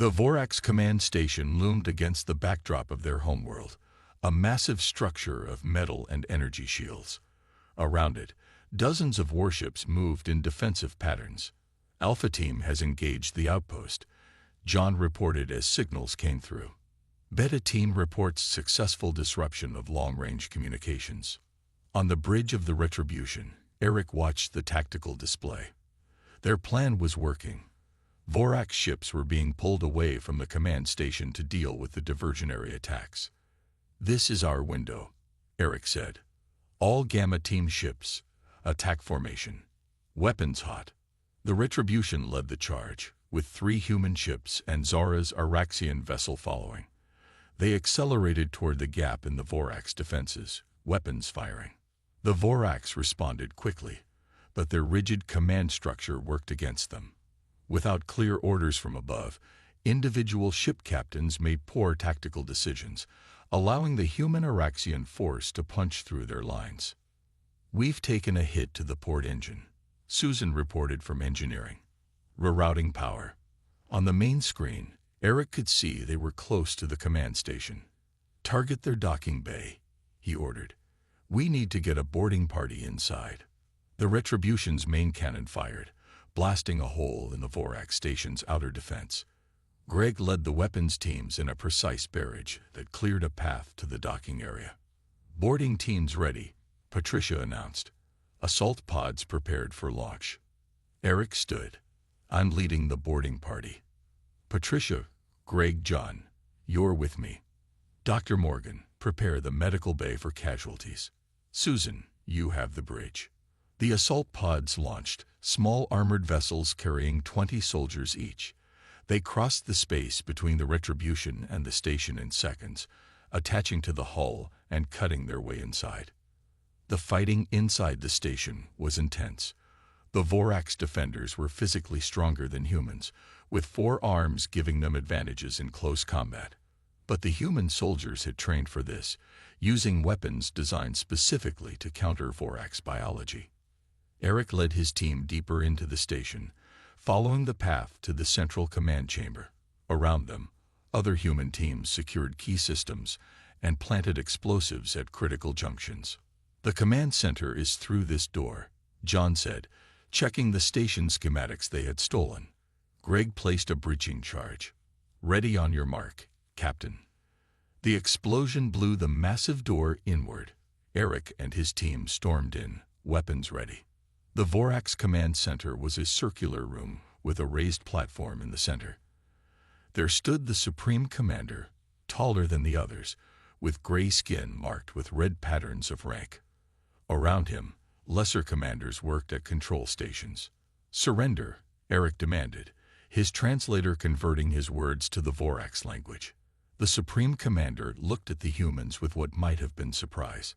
The Vorax command station loomed against the backdrop of their homeworld, a massive structure of metal and energy shields. Around it, dozens of warships moved in defensive patterns. Alpha Team has engaged the outpost, John reported as signals came through. Beta Team reports successful disruption of long-range communications. On the bridge of the Retribution, Eric watched the tactical display. Their plan was working. Vorax ships were being pulled away from the command station to deal with the diversionary attacks. "This is our window," Eric said. "All Gamma Team ships, attack formation. Weapons hot." The Retribution led the charge, with 3 human ships and Zara's Araxian vessel following. They accelerated toward the gap in the Vorax defenses, weapons firing. The Vorax responded quickly, but their rigid command structure worked against them. Without clear orders from above, individual ship captains made poor tactical decisions, allowing the human Araxian force to punch through their lines. "We've taken a hit to the port engine," Susan reported from engineering. "Rerouting power." On the main screen, Eric could see they were close to the command station. "Target their docking bay," he ordered. "We need to get a boarding party inside." The Retribution's main cannon fired, blasting a hole in the Vorax station's outer defense. Greg led the weapons teams in a precise barrage that cleared a path to the docking area. "Boarding teams ready," Patricia announced. "Assault pods prepared for launch." Eric stood. "I'm leading the boarding party." "Patricia, Greg, John, you're with me." "Dr. Morgan, prepare the medical bay for casualties." "Susan, you have the bridge." The assault pods launched, small armored vessels carrying 20 soldiers each. They crossed the space between the Retribution and the station in seconds, attaching to the hull and cutting their way inside. The fighting inside the station was intense. The Vorax defenders were physically stronger than humans, with 4 arms giving them advantages in close combat. But the human soldiers had trained for this, using weapons designed specifically to counter Vorax biology. Eric led his team deeper into the station, following the path to the central command chamber. Around them, other human teams secured key systems and planted explosives at critical junctions. "The command center is through this door," John said, checking the station schematics they had stolen. Greg placed a breaching charge. "Ready on your mark, Captain." The explosion blew the massive door inward. Eric and his team stormed in, weapons ready. The Vorax command center was a circular room with a raised platform in the center. There stood the Supreme Commander, taller than the others, with gray skin marked with red patterns of rank. Around him, lesser commanders worked at control stations. "Surrender," Eric demanded, his translator converting his words to the Vorax language. The Supreme Commander looked at the humans with what might have been surprise.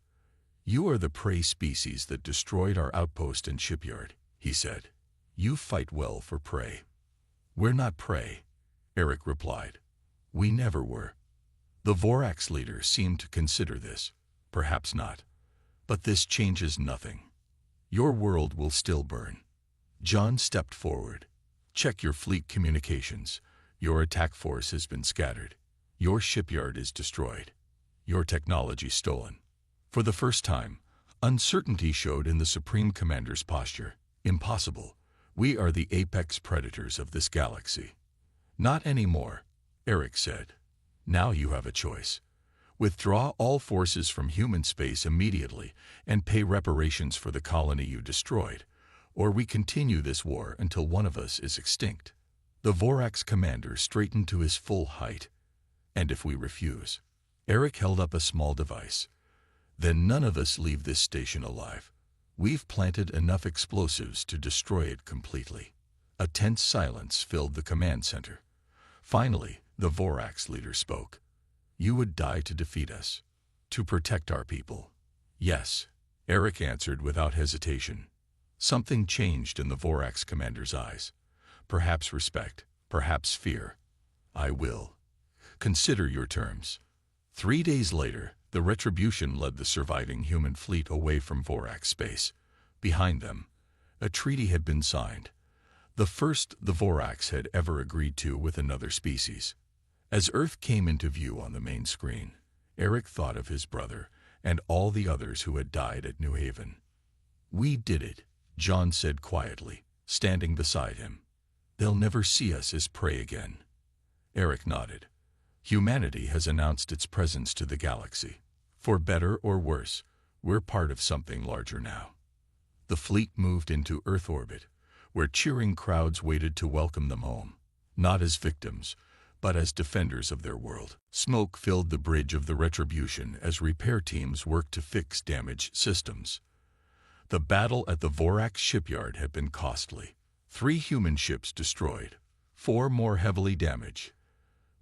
"You are the prey species that destroyed our outpost and shipyard," he said. "You fight well for prey." "We're not prey," Eric replied. "We never were." The Vorax leader seemed to consider this. "Perhaps not. But this changes nothing. Your world will still burn." John stepped forward. "Check your fleet communications. Your attack force has been scattered. Your shipyard is destroyed. Your technology stolen." For the first time, uncertainty showed in the Supreme Commander's posture. "Impossible. We are the apex predators of this galaxy." "Not anymore," Eric said. "Now you have a choice. Withdraw all forces from human space immediately and pay reparations for the colony you destroyed, or we continue this war until one of us is extinct." The Vorax commander straightened to his full height. "And if we refuse?" Eric held up a small device. "Then none of us leave this station alive. We've planted enough explosives to destroy it completely." A tense silence filled the command center. Finally, the Vorax leader spoke. "You would die to defeat us. To protect our people." "Yes," Eric answered without hesitation. Something changed in the Vorax commander's eyes. Perhaps respect, perhaps fear. "I will. Consider your terms." 3 days later, the Retribution led the surviving human fleet away from Vorax space. Behind them, a treaty had been signed. the first the Vorax had ever agreed to with another species. As Earth came into view on the main screen, Eric thought of his brother and all the others who had died at New Haven. "We did it," John said quietly, standing beside him. "They'll never see us as prey again." Eric nodded. "Humanity has announced its presence to the galaxy. For better or worse, we're part of something larger now." The fleet moved into Earth orbit, where cheering crowds waited to welcome them home, not as victims, but as defenders of their world. Smoke filled the bridge of the Retribution as repair teams worked to fix damaged systems. The battle at the Vorax shipyard had been costly. 3 human ships destroyed, 4 more heavily damaged.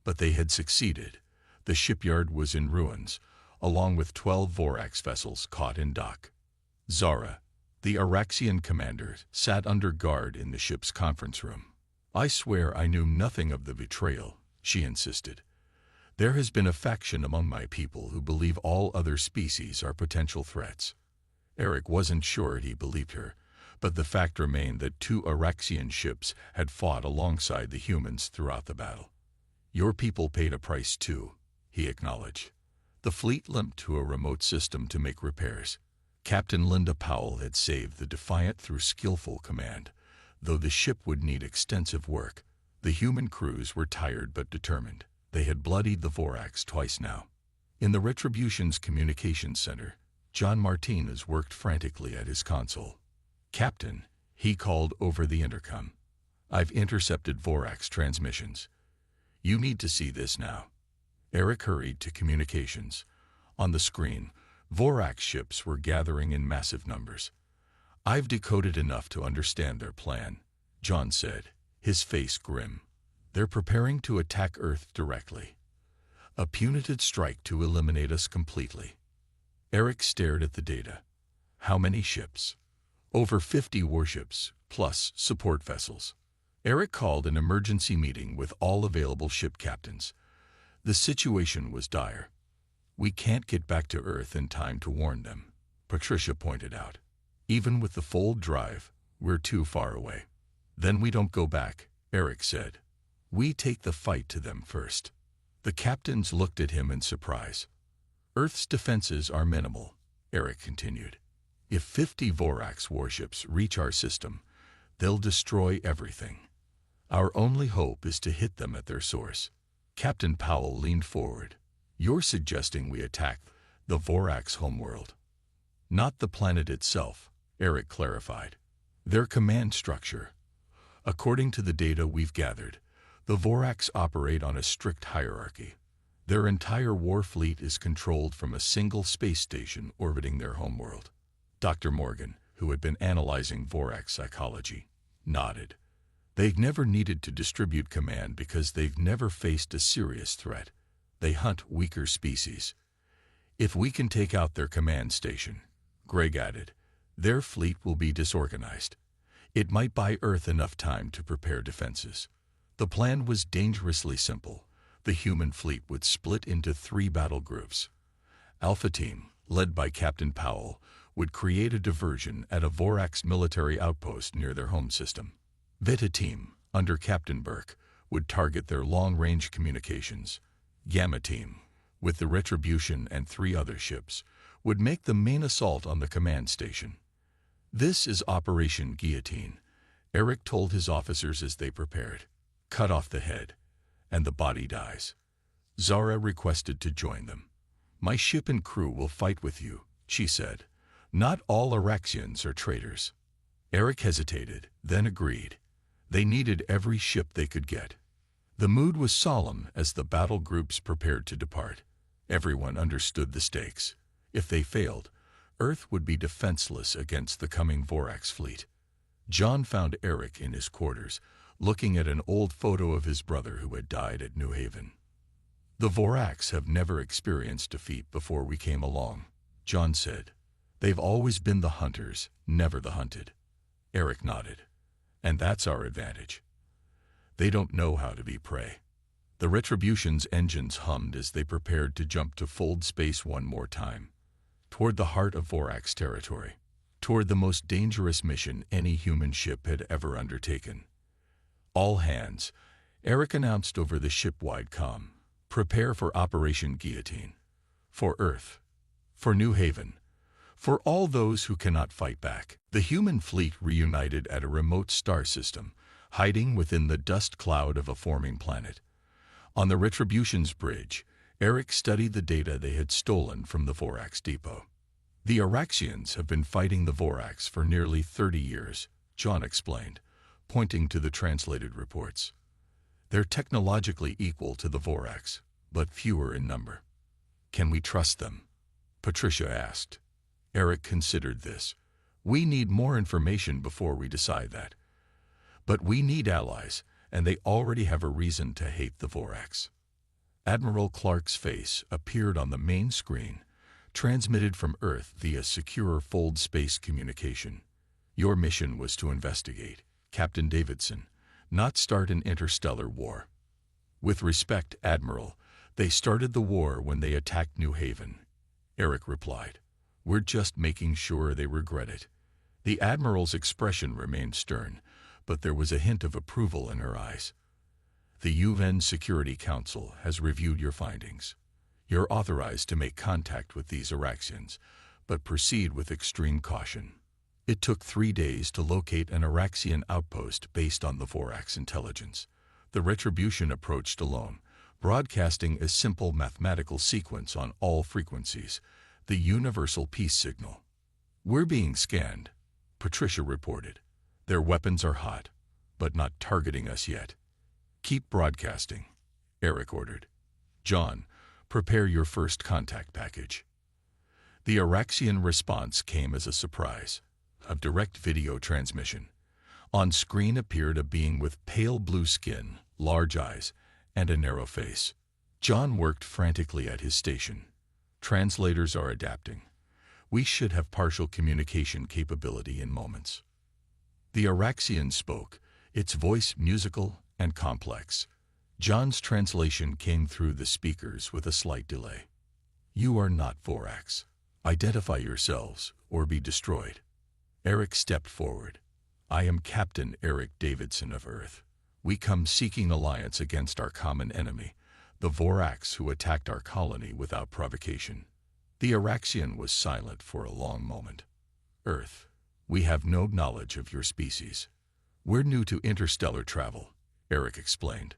But they had succeeded. The shipyard was in ruins, along with 12 Vorax vessels caught in dock. Zara, the Araxian commander, sat under guard in the ship's conference room. "I swear I knew nothing of the betrayal," she insisted. "There has been a faction among my people who believe all other species are potential threats." Eric wasn't sure he believed her, but the fact remained that 2 Araxian ships had fought alongside the humans throughout the battle. "Your people paid a price too," he acknowledged. The fleet limped to a remote system to make repairs. Captain Linda Powell had saved the Defiant through skillful command. Though the ship would need extensive work, the human crews were tired but determined. They had bloodied the Vorax twice now. In the Retribution's communications center, John Martinez worked frantically at his console. "Captain," he called over the intercom, "I've intercepted Vorax transmissions. You need to see this now." Eric hurried to communications. On the screen, Vorax ships were gathering in massive numbers. "I've decoded enough to understand their plan," John said, his face grim. "They're preparing to attack Earth directly. A punitive strike to eliminate us completely." Eric stared at the data. How many ships? Over 50 warships, plus support vessels. Eric called an emergency meeting with all available ship captains. The situation was dire. "We can't get back to Earth in time to warn them," Patricia pointed out. "Even with the fold drive, we're too far away." "Then we don't go back," Eric said. "We take the fight to them first." The captains looked at him in surprise. "Earth's defenses are minimal," Eric continued. "If 50 Vorax warships reach our system, they'll destroy everything. Our only hope is to hit them at their source." Captain Powell leaned forward. "You're suggesting we attack the Vorax homeworld?" "Not the planet itself," Eric clarified. "Their command structure. According to the data we've gathered, the Vorax operate on a strict hierarchy. Their entire war fleet is controlled from a single space station orbiting their homeworld." Dr. Morgan, who had been analyzing Vorax psychology, nodded. "They've never needed to distribute command because they've never faced a serious threat. They hunt weaker species. If we can take out their command station," Greg added, "their fleet will be disorganized. It might buy Earth enough time to prepare defenses." The plan was dangerously simple. The human fleet would split into 3 battle groups. Alpha Team, led by Captain Powell, would create a diversion at a Vorax military outpost near their home system. Beta Team, under Captain Burke, would target their long-range communications. Gamma Team, with the Retribution and 3 other ships, would make the main assault on the command station. "This is Operation Guillotine," Eric told his officers as they prepared. "Cut off the head, and the body dies." Zara requested to join them. "My ship and crew will fight with you," she said. "Not all Araxians are traitors." Eric hesitated, then agreed. They needed every ship they could get. The mood was solemn as the battle groups prepared to depart. Everyone understood the stakes. If they failed, Earth would be defenseless against the coming Vorax fleet. John found Eric in his quarters, looking at an old photo of his brother who had died at New Haven. "The Vorax have never experienced defeat before we came along," John said. "They've always been the hunters, never the hunted." Eric nodded. "And that's our advantage. They don't know how to be prey." The Retribution's engines hummed as they prepared to jump to fold space one more time. Toward the heart of Vorax territory. Toward the most dangerous mission any human ship had ever undertaken. All hands, Eric announced over the ship-wide comm. Prepare for Operation Guillotine. For Earth. For New Haven. For all those who cannot fight back. The human fleet reunited at a remote star system, hiding within the dust cloud of a forming planet. On the Retribution's bridge, Eric studied the data they had stolen from the Vorax depot. The Araxians have been fighting the Vorax for nearly 30 years, John explained, pointing to the translated reports. They're technologically equal to the Vorax, but fewer in number. Can we trust them? Patricia asked. Eric considered this. We need more information before we decide that. But we need allies, and they already have a reason to hate the Vorax. Admiral Clark's face appeared on the main screen, transmitted from Earth via secure fold space communication. Your mission was to investigate, Captain Davidson, not start an interstellar war. With respect, Admiral, they started the war when they attacked New Haven. Eric replied. We're just making sure they regret it. The Admiral's expression remained stern, but there was a hint of approval in her eyes. The UN Security Council has reviewed your findings. You're authorized to make contact with these Araxians, but proceed with extreme caution. It took 3 days to locate an Araxian outpost based on the Vorax intelligence. The Retribution approached alone, broadcasting a simple mathematical sequence on all frequencies, the universal peace signal. We're being scanned, Patricia reported. Their weapons are hot, but not targeting us yet. Keep broadcasting, Eric ordered. John, prepare your first contact package. The Araxian response came as a surprise. A direct video transmission. On screen appeared a being with pale blue skin, large eyes, and a narrow face. John worked frantically at his station. Translators are adapting. We should have partial communication capability in moments. The Araxian spoke, its voice musical and complex. John's translation came through the speakers with a slight delay. You are not Vorax. Identify yourselves or be destroyed. Eric stepped forward. I am Captain Eric Davidson of Earth. We come seeking alliance against our common enemy, the Vorax who attacked our colony without provocation. The Araxian was silent for a long moment. Earth, we have no knowledge of your species. We're new to interstellar travel, Eric explained.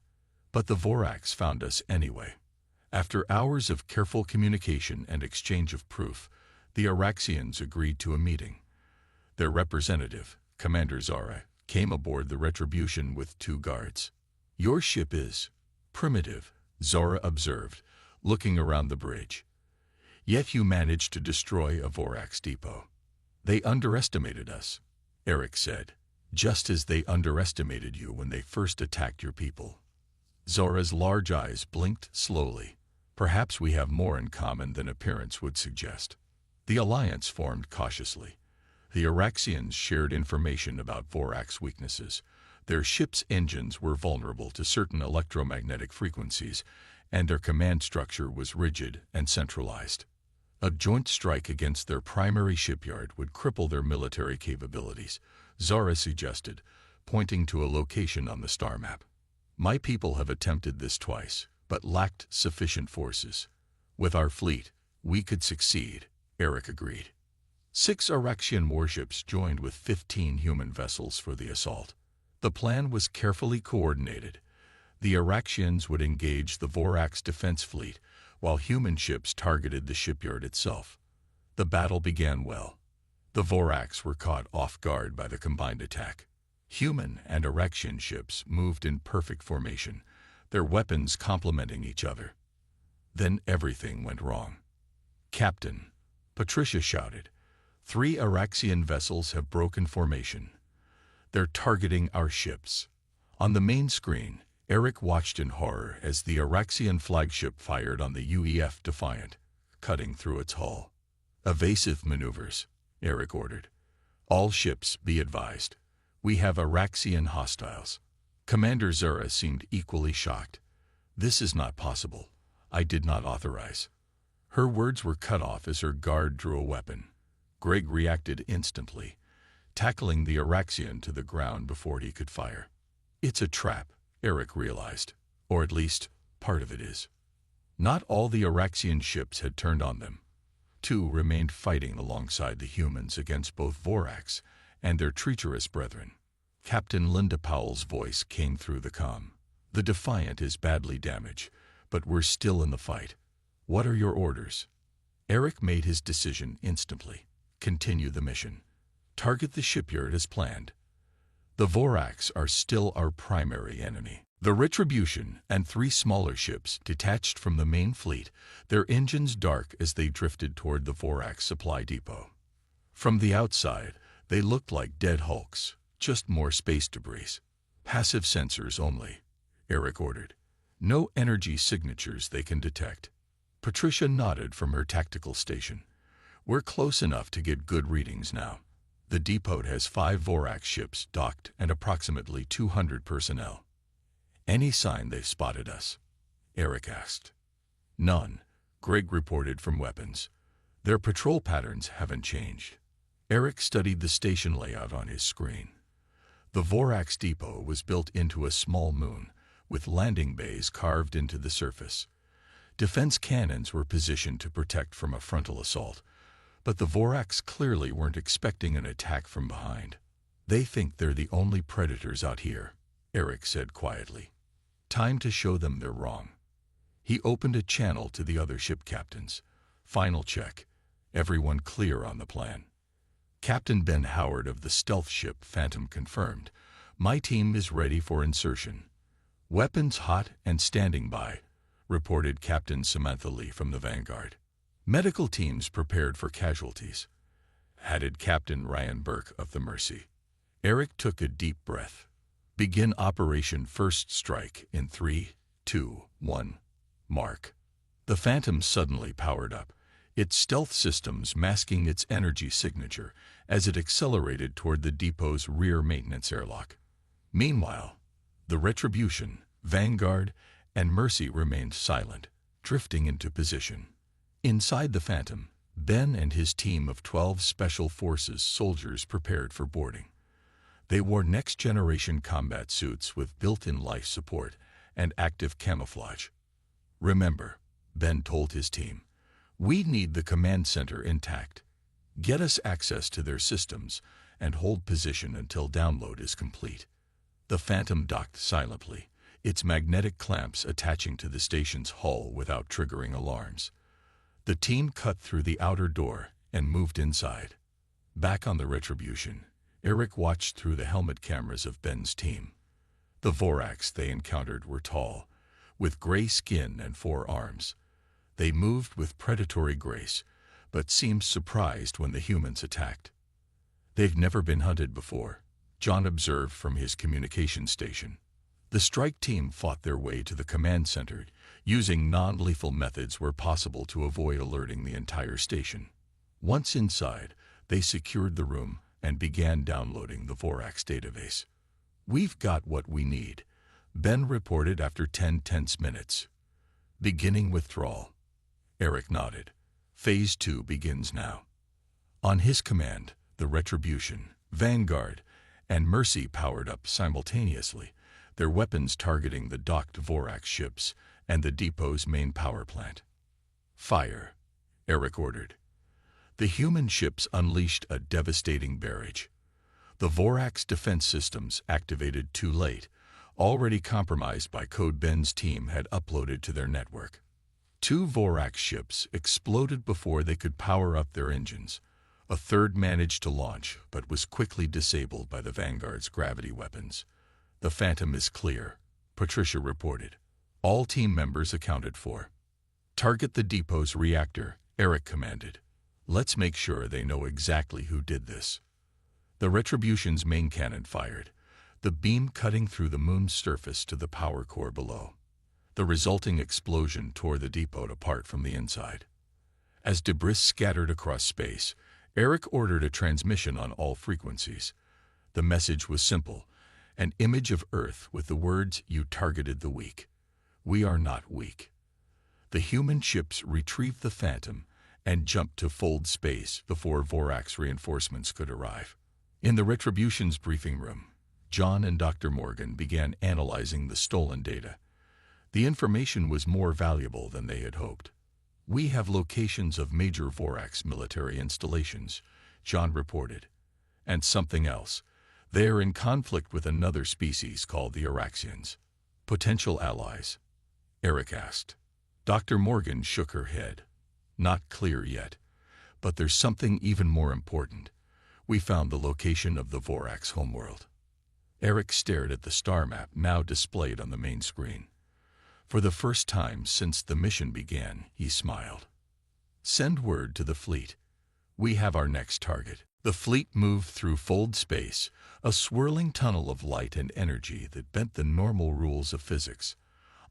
But the Vorax found us anyway. After hours of careful communication and exchange of proof, the Araxians agreed to a meeting. Their representative, Commander Zara, came aboard the Retribution with 2 guards. Your ship is primitive, Zara observed, looking around the bridge. Yet you managed to destroy a Vorax depot. They underestimated us, Eric said, just as they underestimated you when they first attacked your people. Zora's large eyes blinked slowly. Perhaps we have more in common than appearance would suggest. The alliance formed cautiously. The Araxians shared information about Vorax weaknesses. Their ship's engines were vulnerable to certain electromagnetic frequencies, and their command structure was rigid and centralized. A joint strike against their primary shipyard would cripple their military capabilities, Zara suggested, pointing to a location on the star map. My people have attempted this twice, but lacked sufficient forces. With our fleet, we could succeed, Eric agreed. 6 Araxian warships joined with 15 human vessels for the assault. The plan was carefully coordinated. The Araxians would engage the Vorax defense fleet, while human ships targeted the shipyard itself. The battle began well. The Vorax were caught off guard by the combined attack. Human and Araxian ships moved in perfect formation, their weapons complementing each other. Then everything went wrong. Captain, Patricia shouted, 3 Araxian vessels have broken formation. They're targeting our ships. On the main screen, Eric watched in horror as the Araxian flagship fired on the UEF Defiant, cutting through its hull. Evasive maneuvers, Eric ordered. All ships be advised. We have Araxian hostiles. Commander Zara seemed equally shocked. This is not possible. I did not authorize. Her words were cut off as her guard drew a weapon. Greg reacted instantly, tackling the Araxian to the ground before he could fire. It's a trap, Eric realized. Or at least, part of it is. Not all the Araxian ships had turned on them. 2 remained fighting alongside the humans against both Vorax and their treacherous brethren. Captain Linda Powell's voice came through the comm. The Defiant is badly damaged, but we're still in the fight. What are your orders? Eric made his decision instantly. Continue the mission. Target the shipyard as planned. The Vorax are still our primary enemy. The Retribution and 3 smaller ships detached from the main fleet, their engines dark as they drifted toward the Vorax supply depot. From the outside, they looked like dead hulks, just more space debris. Passive sensors only, Eric ordered. No energy signatures they can detect. Patricia nodded from her tactical station. We're close enough to get good readings now. The depot has 5 Vorax ships docked and approximately 200 personnel. Any sign they've spotted us? Eric asked. None, Greg reported from weapons. Their patrol patterns haven't changed. Eric studied the station layout on his screen. The Vorax depot was built into a small moon, with landing bays carved into the surface. Defense cannons were positioned to protect from a frontal assault, but the Vorax clearly weren't expecting an attack from behind. They think they're the only predators out here, Eric said quietly. Time to show them they're wrong. He opened a channel to the other ship captains. Final check. Everyone clear on the plan. Captain Ben Howard of the stealth ship Phantom confirmed. My team is ready for insertion. Weapons hot and standing by, reported Captain Samantha Lee from the Vanguard. Medical teams prepared for casualties, added Captain Ryan Burke of the Mercy. Eric took a deep breath. Begin Operation First Strike in 3, 2, 1. Mark. The Phantom suddenly powered up, its stealth systems masking its energy signature as it accelerated toward the depot's rear maintenance airlock. Meanwhile, the Retribution, Vanguard, and Mercy remained silent, drifting into position. Inside the Phantom, Ben and his team of 12 Special Forces soldiers prepared for boarding. They wore next-generation combat suits with built-in life support and active camouflage. Remember, Ben told his team, we need the command center intact. Get us access to their systems and hold position until download is complete. The Phantom docked silently, its magnetic clamps attaching to the station's hull without triggering alarms. The team cut through the outer door and moved inside. Back on the Retribution, Eric watched through the helmet cameras of Ben's team. The Vorax they encountered were tall, with gray skin and 4 arms. They moved with predatory grace, but seemed surprised when the humans attacked. They've never been hunted before, John observed from his communication station. The strike team fought their way to the command center, using non-lethal methods where possible to avoid alerting the entire station. Once inside, they secured the room and began downloading the Vorax database. We've got what we need, Ben reported after 10 tense minutes. Beginning withdrawal. Eric nodded. Phase 2 begins now. On his command, the Retribution, Vanguard, and Mercy powered up simultaneously, their weapons targeting the docked Vorax ships and the depot's main power plant. Fire, Eric ordered. The human ships unleashed a devastating barrage. The Vorax defense systems, activated too late, already compromised by code Ben's team had uploaded to their network. 2 Vorax ships exploded before they could power up their engines. A third managed to launch, but was quickly disabled by the Vanguard's gravity weapons. The Phantom is clear, Patricia reported. All team members accounted for. Target the depot's reactor, Eric commanded. Let's make sure they know exactly who did this. The Retribution's main cannon fired, the beam cutting through the moon's surface to the power core below. The resulting explosion tore the depot apart from the inside. As debris scattered across space, Eric ordered a transmission on all frequencies. The message was simple, an image of Earth with the words, "You targeted the weak. We are not weak." The human ships retrieved the Phantom and jumped to fold space before Vorax reinforcements could arrive. In the Retribution's briefing room, John and Dr. Morgan began analyzing the stolen data. The information was more valuable than they had hoped. "We have locations of major Vorax military installations," John reported. "And something else. They are in conflict with another species called the Araxians. Potential allies?" Eric asked. Dr. Morgan shook her head. "Not clear yet. But there's something even more important. We found the location of the Vorax homeworld." Eric stared at the star map now displayed on the main screen. For the first time since the mission began, he smiled. "Send word to the fleet. We have our next target." The fleet moved through fold space, a swirling tunnel of light and energy that bent the normal rules of physics.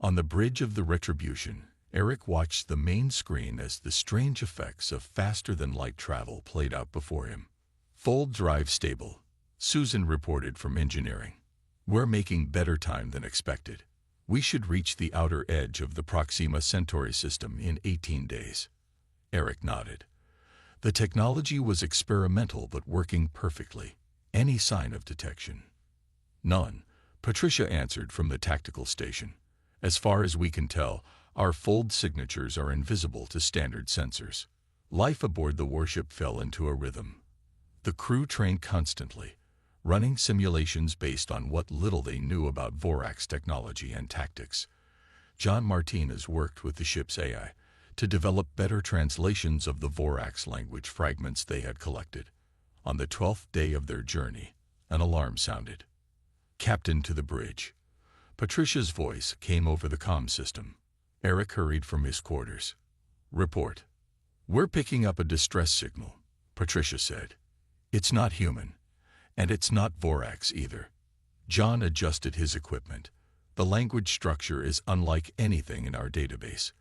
On the bridge of the Retribution, Eric watched the main screen as the strange effects of faster-than-light travel played out before him. "Fold drive stable," Susan reported from engineering. "We're making better time than expected. We should reach the outer edge of the Proxima Centauri system in 18 days. Eric nodded. The technology was experimental but working perfectly. Any sign of detection? "None," Patricia answered from the tactical station. "As far as we can tell, our fold signatures are invisible to standard sensors." Life aboard the warship fell into a rhythm. The crew trained constantly, running simulations based on what little they knew about Vorax technology and tactics. John Martinez worked with the ship's AI to develop better translations of the Vorax language fragments they had collected. On the 12th day of their journey, an alarm sounded. "Captain to the bridge." Patricia's voice came over the comm system. Eric hurried from his quarters. "Report." "We're picking up a distress signal," Patricia said. "It's not human, and it's not Vorax either." John adjusted his equipment. "The language structure is unlike anything in our database,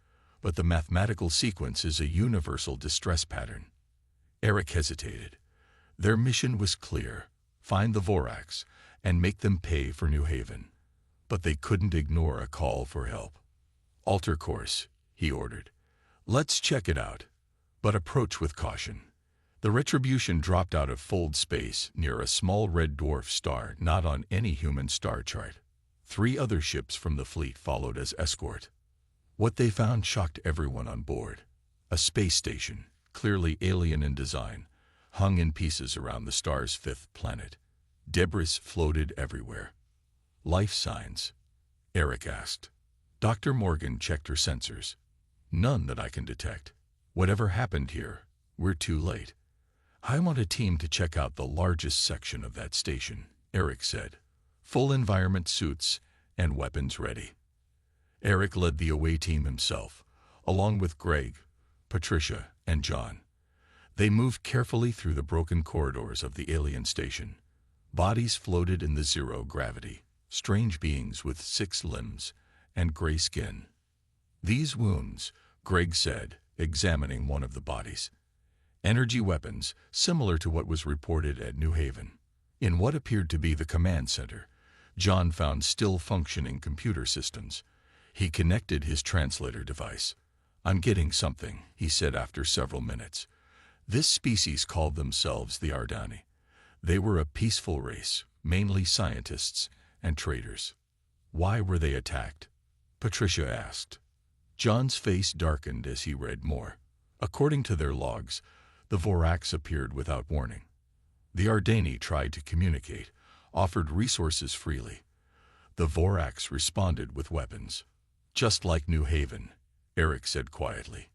but the mathematical sequence is a universal distress pattern." Eric hesitated. Their mission was clear: find the Vorax and make them pay for New Haven. But they couldn't ignore a call for help. "Alter course," he ordered. "Let's check it out, but approach with caution." The Retribution dropped out of fold space near a small red dwarf star not on any human star chart. 3 other ships from the fleet followed as escort. What they found shocked everyone on board. A space station, clearly alien in design, hung in pieces around the star's 5th planet. Debris floated everywhere. "Life signs?" Eric asked. Dr. Morgan checked her sensors. "None that I can detect. Whatever happened here, we're too late." "I want a team to check out the largest section of that station," Eric said. "Full environment suits and weapons ready." Eric led the away team himself, along with Greg, Patricia, and John. They moved carefully through the broken corridors of the alien station. Bodies floated in the zero gravity, strange beings with 6 limbs and gray skin. "These wounds," Greg said, examining one of the bodies. "Energy weapons, similar to what was reported at New Haven." In what appeared to be the command center, John found still-functioning computer systems. He connected his translator device. "I'm getting something," he said after several minutes. "This species called themselves the Ardani. They were a peaceful race, mainly scientists and traders." "Why were they attacked?" Patricia asked. John's face darkened as he read more. According to their logs, the Vorax appeared without warning. The Ardani tried to communicate, offered resources freely. The Vorax responded with weapons. "Just like New Haven," Eric said quietly.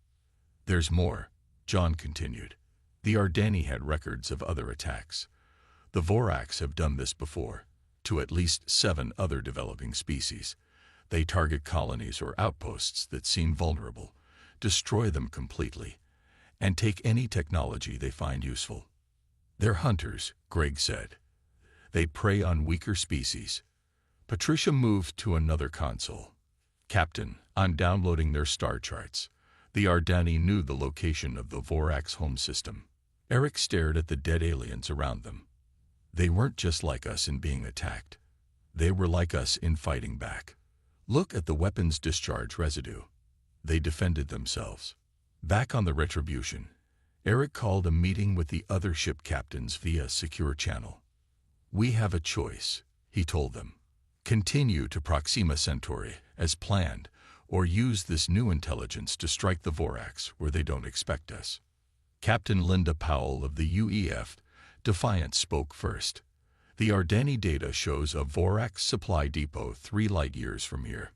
"There's more," John continued. "The Ardani had records of other attacks. The Vorax have done this before, to at least 7 other developing species. They target colonies or outposts that seem vulnerable, destroy them completely, and take any technology they find useful. They're hunters," Greg said. "They prey on weaker species." Patricia moved to another console. "Captain, I'm downloading their star charts." The Ardani knew the location of the Vorax home system. Eric stared at the dead aliens around them. They weren't just like us in being attacked. They were like us in fighting back. "Look at the weapons discharge residue." They defended themselves. Back on the Retribution, Eric called a meeting with the other ship captains via secure channel. "We have a choice," he told them. Continue to Proxima Centauri, as planned, or use this new intelligence to strike the Vorax where they don't expect us. Captain Linda Powell of the UEF Defiance spoke first. The Ardeni data shows a Vorax supply depot 3 light-years from here.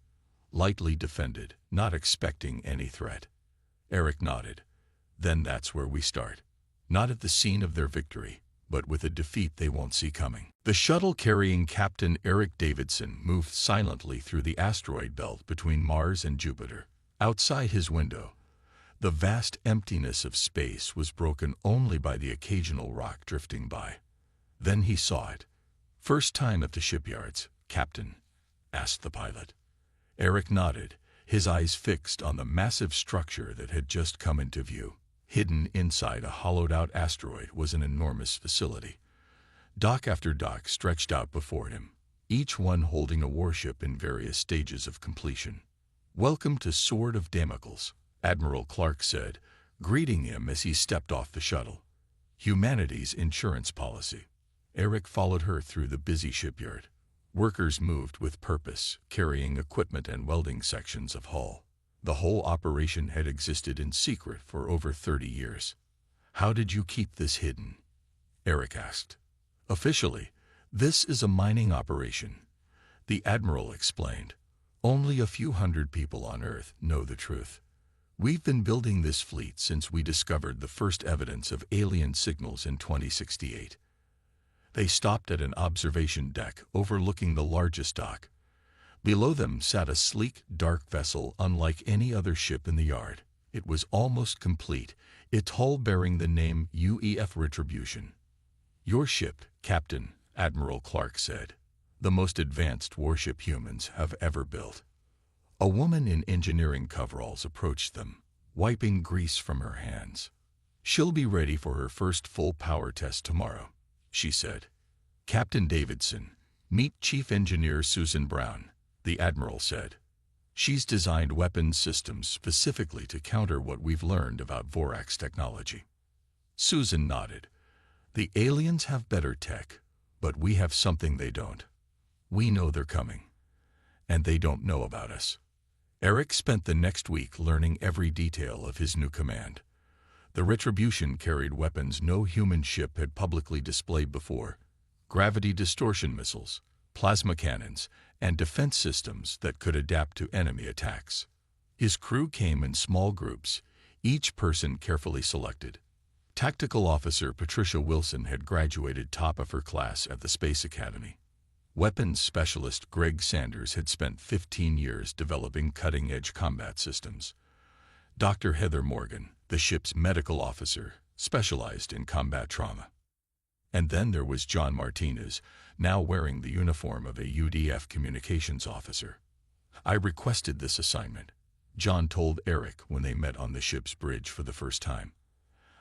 Lightly defended, not expecting any threat. Eric nodded. Then that's where we start. Not at the scene of their victory, but with a defeat they won't see coming. The shuttle carrying Captain Eric Davidson moved silently through the asteroid belt between Mars and Jupiter. Outside his window, the vast emptiness of space was broken only by the occasional rock drifting by. Then he saw it. "First time at the shipyards, Captain?" asked the pilot. Eric nodded, his eyes fixed on the massive structure that had just come into view. Hidden inside a hollowed-out asteroid was an enormous facility. Dock after dock stretched out before him, each one holding a warship in various stages of completion. "Welcome to Sword of Damocles," Admiral Clark said, greeting him as he stepped off the shuttle. "Humanity's insurance policy." Eric followed her through the busy shipyard. Workers moved with purpose, carrying equipment and welding sections of hull. The whole operation had existed in secret for over 30 years. "How did you keep this hidden?" Eric asked. "Officially, this is a mining operation," the Admiral explained. "Only a few hundred people on Earth know the truth. We've been building this fleet since we discovered the first evidence of alien signals in 2068. They stopped at an observation deck overlooking the largest dock. Below them sat a sleek, dark vessel unlike any other ship in the yard. It was almost complete, its hull bearing the name UEF Retribution. "Your ship, Captain," Admiral Clark said. "The most advanced warship humans have ever built." A woman in engineering coveralls approached them, wiping grease from her hands. "She'll be ready for her first full power test tomorrow," she said. "Captain Davidson, meet Chief Engineer Susan Brown," the Admiral said. "She's designed weapons systems specifically to counter what we've learned about Vorax technology." Susan nodded. "The aliens have better tech, but we have something they don't. We know they're coming, and they don't know about us." Eric spent the next week learning every detail of his new command. The Retribution carried weapons no human ship had publicly displayed before: gravity distortion missiles, plasma cannons, and defense systems that could adapt to enemy attacks. His crew came in small groups, each person carefully selected. Tactical Officer Patricia Wilson had graduated top of her class at the Space Academy. Weapons Specialist Greg Sanders had spent 15 years developing cutting-edge combat systems. Dr. Heather Morgan, the ship's medical officer, specialized in combat trauma. And then there was John Martinez, now wearing the uniform of a UDF communications officer. "I requested this assignment," John told Eric when they met on the ship's bridge for the first time.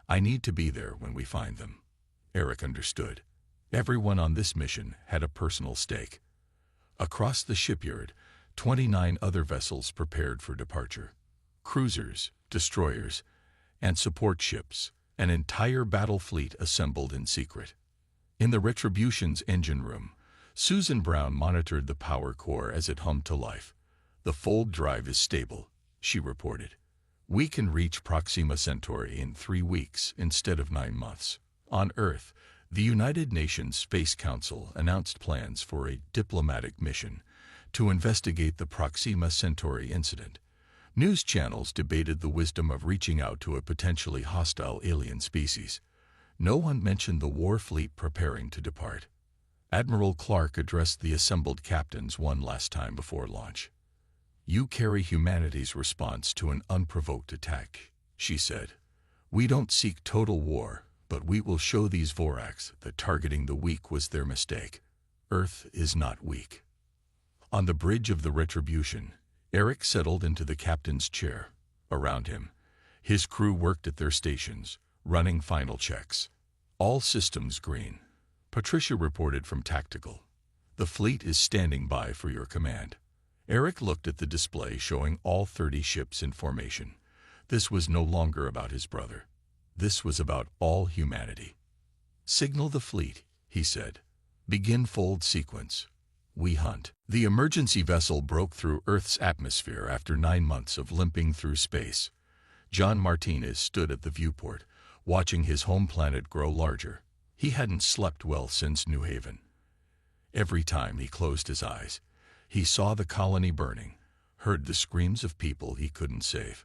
"I need to be there when we find them." Eric understood. Everyone on this mission had a personal stake. Across the shipyard, 29 other vessels prepared for departure. Cruisers, destroyers, and support ships, an entire battle fleet assembled in secret. In the Retribution's engine room, Susan Brown monitored the power core as it hummed to life. "The fold drive is stable," she reported. "We can reach Proxima Centauri in 3 weeks instead of 9 months. On Earth, the United Nations Space Council announced plans for a diplomatic mission to investigate the Proxima Centauri incident. News channels debated the wisdom of reaching out to a potentially hostile alien species. No one mentioned the war fleet preparing to depart. Admiral Clark addressed the assembled captains one last time before launch. "You carry humanity's response to an unprovoked attack," she said. "We don't seek total war, but we will show these Vorax that targeting the weak was their mistake. Earth is not weak." On the bridge of the Retribution, Eric settled into the captain's chair. Around him, his crew worked at their stations, running final checks. "All systems green," Patricia reported from Tactical. "The fleet is standing by for your command." Eric looked at the display showing all 30 ships in formation. This was no longer about his brother. This was about all humanity. "Signal the fleet," he said. "Begin fold sequence. We hunt. The emergency vessel broke through Earth's atmosphere after 9 months of limping through space. John Martinez stood at the viewport, watching his home planet grow larger. He hadn't slept well since New Haven. Every time he closed his eyes, he saw the colony burning, heard the screams of people he couldn't save.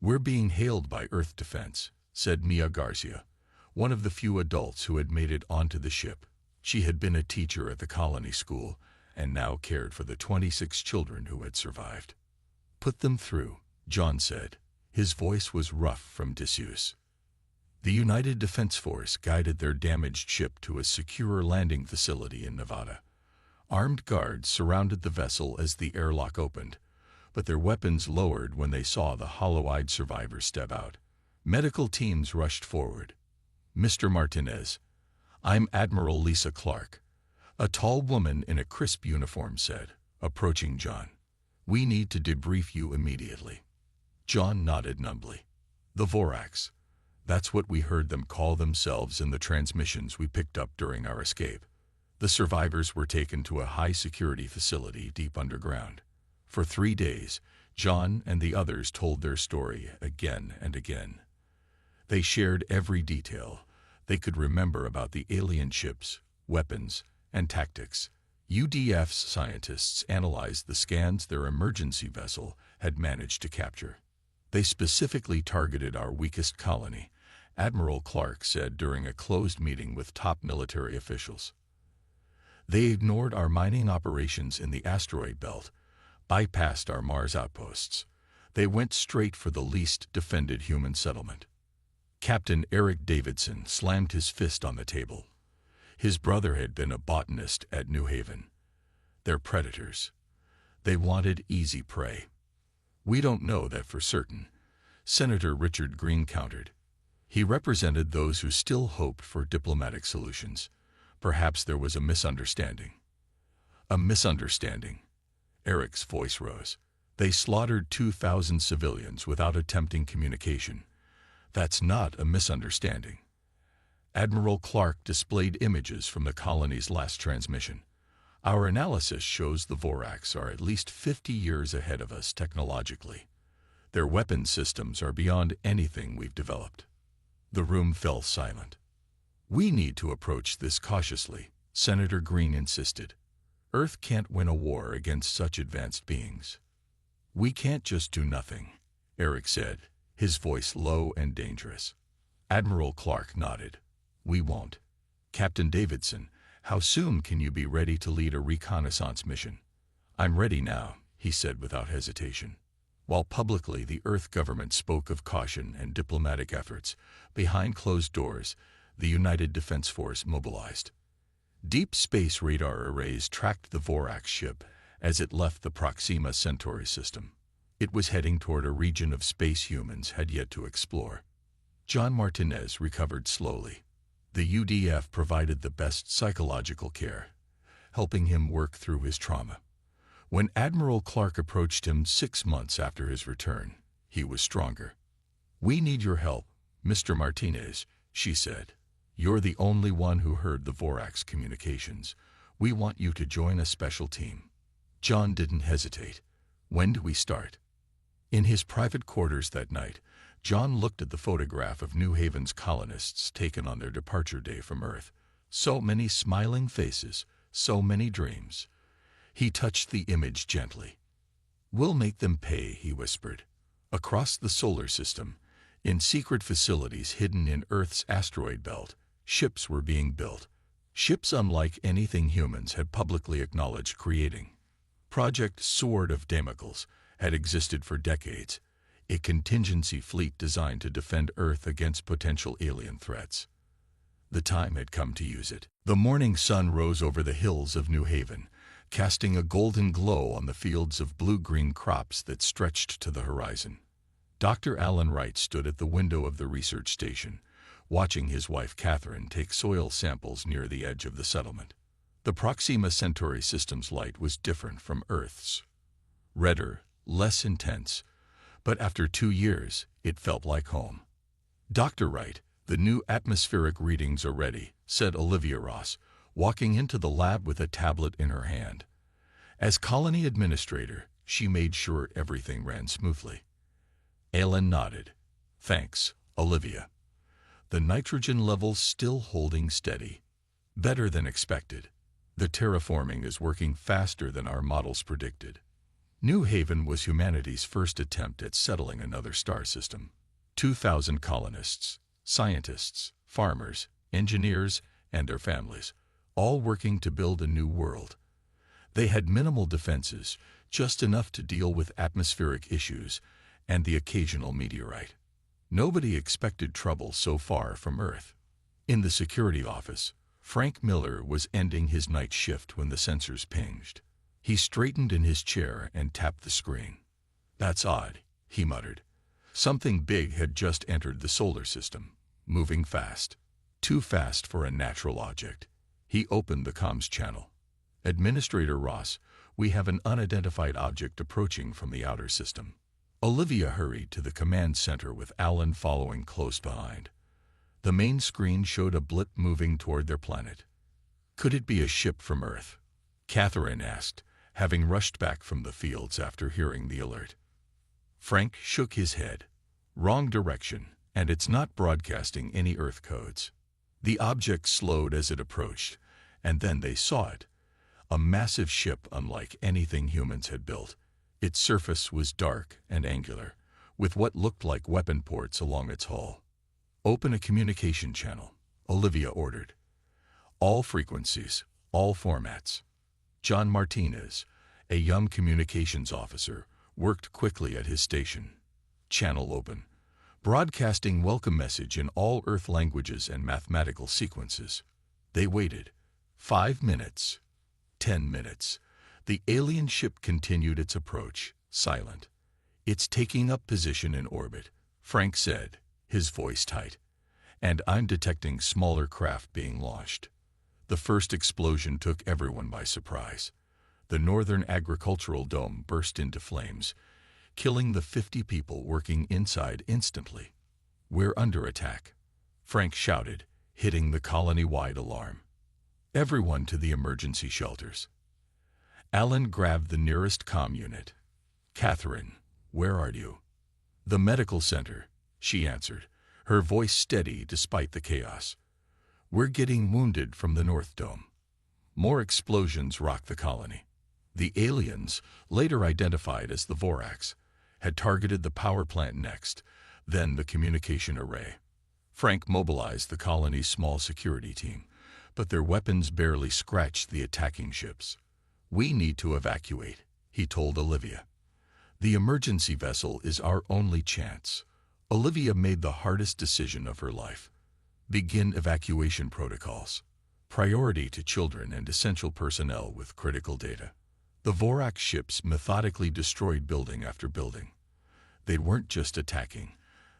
"We're being hailed by Earth Defense," said Mia Garcia, one of the few adults who had made it onto the ship. She had been a teacher at the colony school and now cared for the 26 children who had survived. "Put them through," John said. His voice was rough from disuse. The United Defense Force guided their damaged ship to a secure landing facility in Nevada. Armed guards surrounded the vessel as the airlock opened, but their weapons lowered when they saw the hollow-eyed survivors step out. Medical teams rushed forward. "Mr. Martinez, I'm Admiral Lisa Clark," a tall woman in a crisp uniform said, approaching John. "We need to debrief you immediately." John nodded numbly. "The Vorax. That's what we heard them call themselves in the transmissions we picked up during our escape." The survivors were taken to a high-security facility deep underground. For 3 days, John and the others told their story again and again. They shared every detail they could remember about the alien ships, weapons, and tactics. UDF's scientists analyzed the scans their emergency vessel had managed to capture. "They specifically targeted our weakest colony," Admiral Clark said during a closed meeting with top military officials. "They ignored our mining operations in the asteroid belt, bypassed our Mars outposts. They went straight for the least defended human settlement." Captain Eric Davidson slammed his fist on the table. His brother had been a botanist at New Haven. "They're predators. They wanted easy prey." "We don't know that for certain," Senator Richard Green countered. He represented those who still hoped for diplomatic solutions. "Perhaps there was a misunderstanding." "A misunderstanding?" Eric's voice rose. "They slaughtered 2,000 civilians without attempting communication. That's not a misunderstanding." Admiral Clark displayed images from the colony's last transmission. "Our analysis shows the Vorax are at least 50 years ahead of us technologically. Their weapon systems are beyond anything we've developed." The room fell silent. "We need to approach this cautiously," Senator Green insisted. "Earth can't win a war against such advanced beings." "We can't just do nothing," Eric said, his voice low and dangerous. Admiral Clark nodded. "We won't." "Captain Davidson, how soon can you be ready to lead a reconnaissance mission?" "I'm ready now," he said without hesitation. While publicly the Earth government spoke of caution and diplomatic efforts, behind closed doors, the United Defense Force mobilized. Deep space radar arrays tracked the Vorax ship as it left the Proxima Centauri system. It was heading toward a region of space humans had yet to explore. John Martinez recovered slowly. The UDF provided the best psychological care, helping him work through his trauma. When Admiral Clark approached him 6 months after his return, he was stronger. "We need your help, Mr. Martinez," she said. "You're the only one who heard the Vorax communications. We want you to join a special team." John didn't hesitate. "When do we start?" In his private quarters that night, John looked at the photograph of New Haven's colonists taken on their departure day from Earth. So many smiling faces, so many dreams. He touched the image gently. "We'll make them pay," he whispered. Across the solar system, in secret facilities hidden in Earth's asteroid belt, ships were being built. Ships unlike anything humans had publicly acknowledged creating. Project Sword of Damocles had existed for decades, a contingency fleet designed to defend Earth against potential alien threats. The time had come to use it. The morning sun rose over the hills of New Haven, casting a golden glow on the fields of blue-green crops that stretched to the horizon. Dr. Alan Wright stood at the window of the research station, watching his wife Catherine take soil samples near the edge of the settlement. The Proxima Centauri system's light was different from Earth's. Redder, less intense, but after 2 years, it felt like home. "Dr. Wright, the new atmospheric readings are ready," said Olivia Ross, walking into the lab with a tablet in her hand. As colony administrator, she made sure everything ran smoothly. Alan nodded. Thanks, Olivia. The nitrogen levels still holding steady. Better than expected. The terraforming is working faster than our models predicted. New Haven was humanity's first attempt at settling another star system. 2,000 colonists, scientists, farmers, engineers, and their families, all working to build a new world. They had minimal defenses, just enough to deal with atmospheric issues and the occasional meteorite. Nobody expected trouble so far from Earth. In the security office, Frank Miller was ending his night shift when the sensors pinged. He straightened in his chair and tapped the screen. That's odd, he muttered. Something big had just entered the solar system, moving fast. Too fast for a natural object. He opened the comms channel. Administrator Ross, we have an unidentified object approaching from the outer system. Olivia hurried to the command center with Alan following close behind. The main screen showed a blip moving toward their planet. Could it be a ship from Earth? Catherine asked, having rushed back from the fields after hearing the alert. Frank shook his head. Wrong direction, and it's not broadcasting any Earth codes. The object slowed as it approached, and then they saw it. A massive ship unlike anything humans had built. Its surface was dark and angular, with what looked like weapon ports along its hull. Open a communication channel, Olivia ordered. All frequencies, all formats. John Martinez, a young communications officer, worked quickly at his station. Channel open. Broadcasting welcome message in all Earth languages and mathematical sequences. They waited. 5 minutes. 10 minutes. The alien ship continued its approach, silent. It's taking up position in orbit, Frank said, his voice tight. And I'm detecting smaller craft being launched. The first explosion took everyone by surprise. The northern agricultural dome burst into flames, killing the 50 people working inside instantly. We're under attack, Frank shouted, hitting the colony-wide alarm. Everyone to the emergency shelters. Alan grabbed the nearest comm unit. Catherine, where are you? The medical center, she answered, her voice steady despite the chaos. We're getting wounded from the North Dome. More explosions rocked the colony. The aliens, later identified as the Vorax, had targeted the power plant next, then the communication array. Frank mobilized the colony's small security team, but their weapons barely scratched the attacking ships. We need to evacuate, he told Olivia. The emergency vessel is our only chance. Olivia made the hardest decision of her life. Begin evacuation protocols. Priority to children and essential personnel with critical data. The Vorax ships methodically destroyed building after building. They weren't just attacking.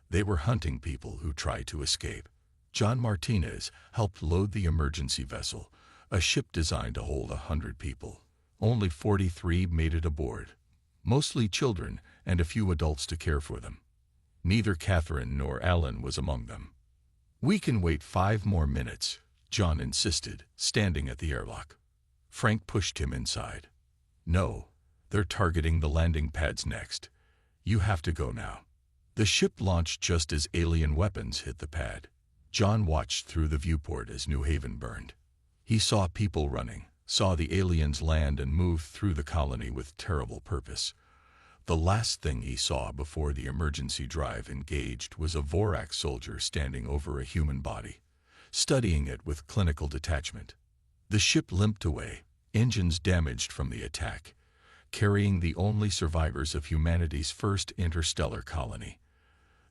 They were hunting people who tried to escape. John Martinez helped load the emergency vessel, a ship designed to hold 100 people. Only 43 made it aboard, mostly children and a few adults to care for them. Neither Catherine nor Alan was among them. We can wait 5 more minutes, John insisted, standing at the airlock. Frank pushed him inside. No, they're targeting the landing pads next. You have to go now. The ship launched just as alien weapons hit the pad. John watched through the viewport as New Haven burned. He saw people running, saw the aliens land and move through the colony with terrible purpose. The last thing he saw before the emergency drive engaged was a Vorax soldier standing over a human body, studying it with clinical detachment. The ship limped away, engines damaged from the attack, carrying the only survivors of humanity's first interstellar colony.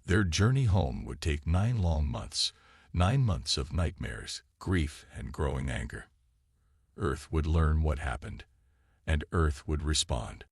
Their journey home would take 9 long months, 9 months of nightmares, grief, and growing anger. Earth would learn what happened, and Earth would respond.